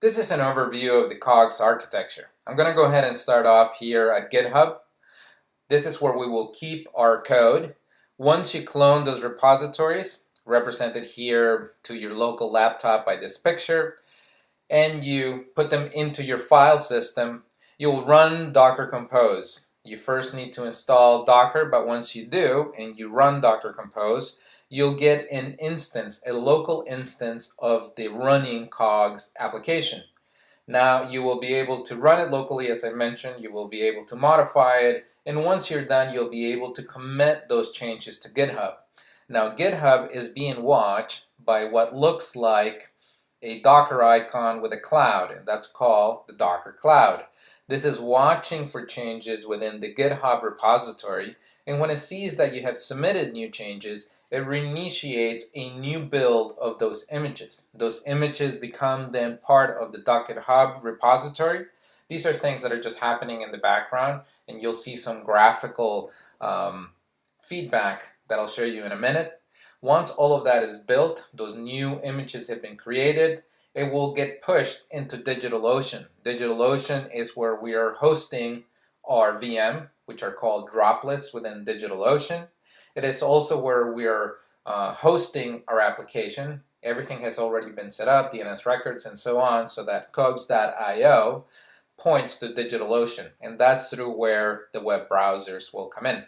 This is an overview of the Kogs architecture. I'm going to go ahead and start off here at GitHub. This is where we will keep our code. Once you clone those repositories, represented here to your local laptop by this picture, and you put them into your file system, you'll run Docker Compose. You first need to install Docker, but once you do and you run Docker Compose, you'll get an instance, a local instance of the running Cogs application. Now you will be able to run it locally, as I mentioned. You will be able to modify it, and once you're done, you'll be able to commit those changes to GitHub. Now GitHub is being watched by what looks like a Docker icon with a cloud, and that's called the Docker Cloud. This is watching for changes within the GitHub repository, and when it sees that you have submitted new changes, it reinitiates a new build of those images. Those images become then part of the GitHub repository. These are things that are just happening in the background, and you'll see some graphical feedback that I'll show you in a minute. Once all of that is built, those new images have been created, it will get pushed into DigitalOcean. DigitalOcean is where we are hosting our VM, which are called droplets within DigitalOcean. It is also where we are hosting our application. Everything has already been set up, DNS records and so on, so that Kogs.io points to DigitalOcean, and that's through where the web browsers will come in.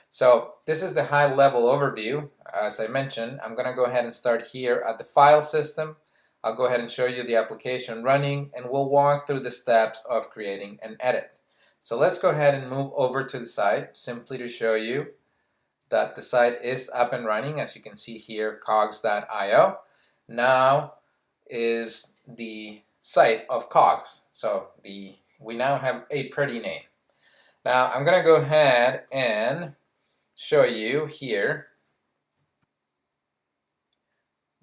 So this is the high-level overview. As I mentioned, I'm going to go ahead and start here at the file system. I'll go ahead and show you the application running, and we'll walk through the steps of creating an edit. So let's go ahead and move over to the site, simply to show you that the site is up and running. As you can see here, Kogs.io now is the site of Kogs. So we now have a pretty name. Now I'm going to go ahead and show you here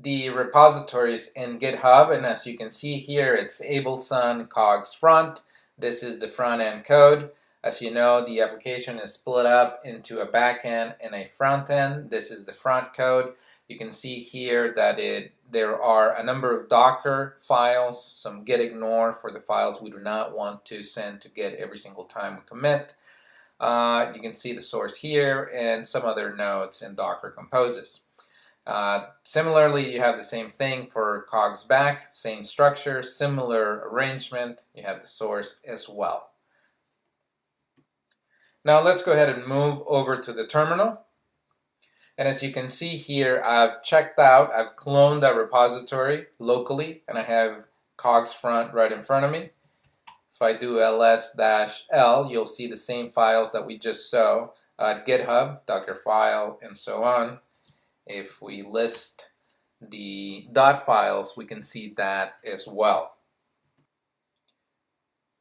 the repositories in GitHub, and as you can see here, it's Ableson Kogs front. This is the front end code. As you know, the application is split up into a back end and a front end. This is the front code. You can see here that there are a number of Docker files, some git ignore for the files we do not want to send to Git every single time we commit. You can see the source here and some other nodes in Docker Composes. Similarly, you have the same thing for Kogs back, same structure, similar arrangement. You have the source as well. Now let's go ahead and move over to the terminal. And as you can see here, I've checked out, I've cloned that repository locally, and I have Kogs front right in front of me. If I do ls-l, you'll see the same files that we just saw at GitHub, Docker file, and so on. If we list the dot files, we can see that as well.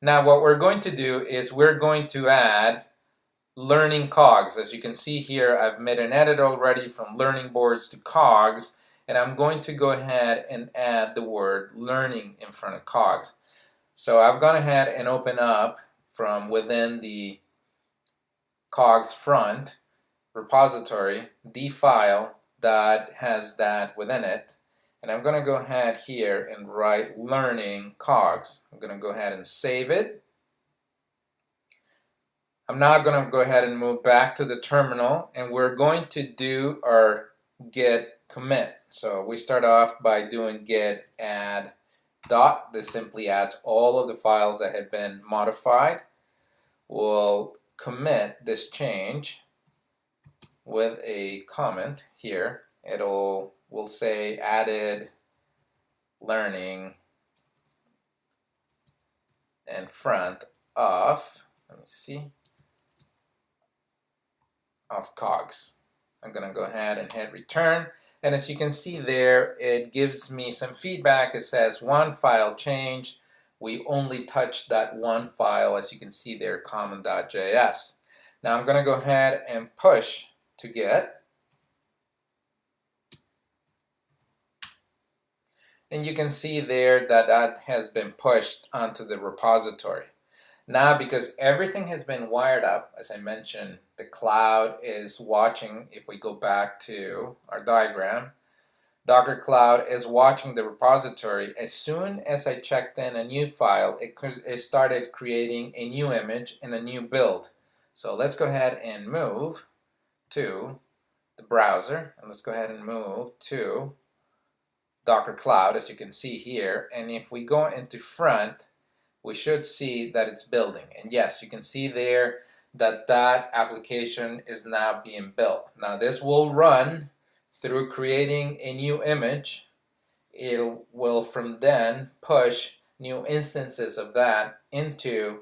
Now what we're going to do is we're going to add Learning Cogs. As you can see here, I've made an edit already from Learning Boards to Cogs, and I'm going to go ahead and add the word learning in front of Cogs. So I've gone ahead and opened up from within the Kogs front repository the file that has that within it, and I'm going to go ahead here and write Learning Cogs. I'm going to go ahead and save it. I'm now going to go ahead and move back to the terminal, and we're going to do our git commit. So we start off by doing git add dot. This simply adds all of the files that have been modified. We'll commit this change with a comment here. We'll say added learning in front of, let me see, of Kogs. I'm going to go ahead and hit return, and as you can see there, it gives me some feedback. It says one file change. We only touched that one file, as you can see there, common.js. Now I'm going to go ahead and push to Git, and you can see there that that has been pushed onto the repository. Now, because everything has been wired up, as I mentioned, the cloud is watching. If we go back to our diagram, Docker Cloud is watching the repository. As soon as I checked in a new file, it started creating a new image and a new build. So let's go ahead and move to the browser, and let's go ahead and move to Docker Cloud, as you can see here. And if we go into front, we should see that it's building. And yes, you can see there that that application is now being built. Now this will run through creating a new image. It will from then push new instances of that into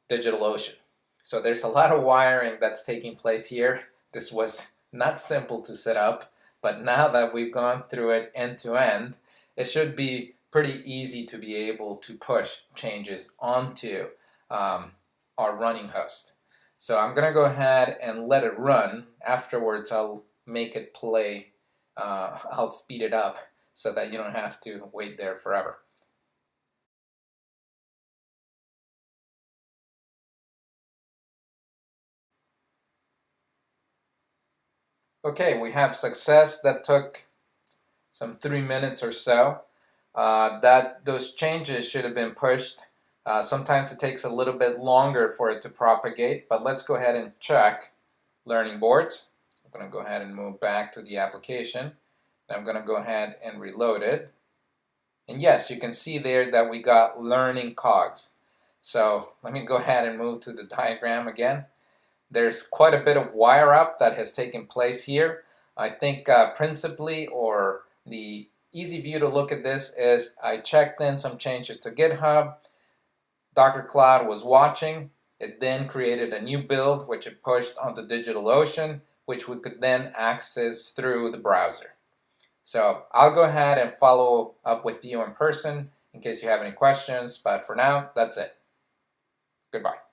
DigitalOcean. So there's a lot of wiring that's taking place here. This was not simple to set up, but now that we've gone through it end to end, it should be pretty easy to be able to push changes onto our running host. So I'm going to go ahead and let it run. Afterwards, I'll make it play. I'll speed it up so that you don't have to wait there forever. Okay, we have success. That took some 3 minutes or so. Those changes should have been pushed. Sometimes it takes a little bit longer for it to propagate, but let's go ahead and check learning boards. I'm going to go ahead and move back to the application. I'm going to go ahead and reload it. And yes, you can see there that we got Learning Cogs. So let me go ahead and move to the diagram again. There's quite a bit of wire up that has taken place here. I think principally, or the easy view to look at this is I checked in some changes to GitHub. Docker Cloud was watching. It then created a new build, which it pushed onto DigitalOcean, which we could then access through the browser. So I'll go ahead and follow up with you in person in case you have any questions, but for now, that's it. Goodbye.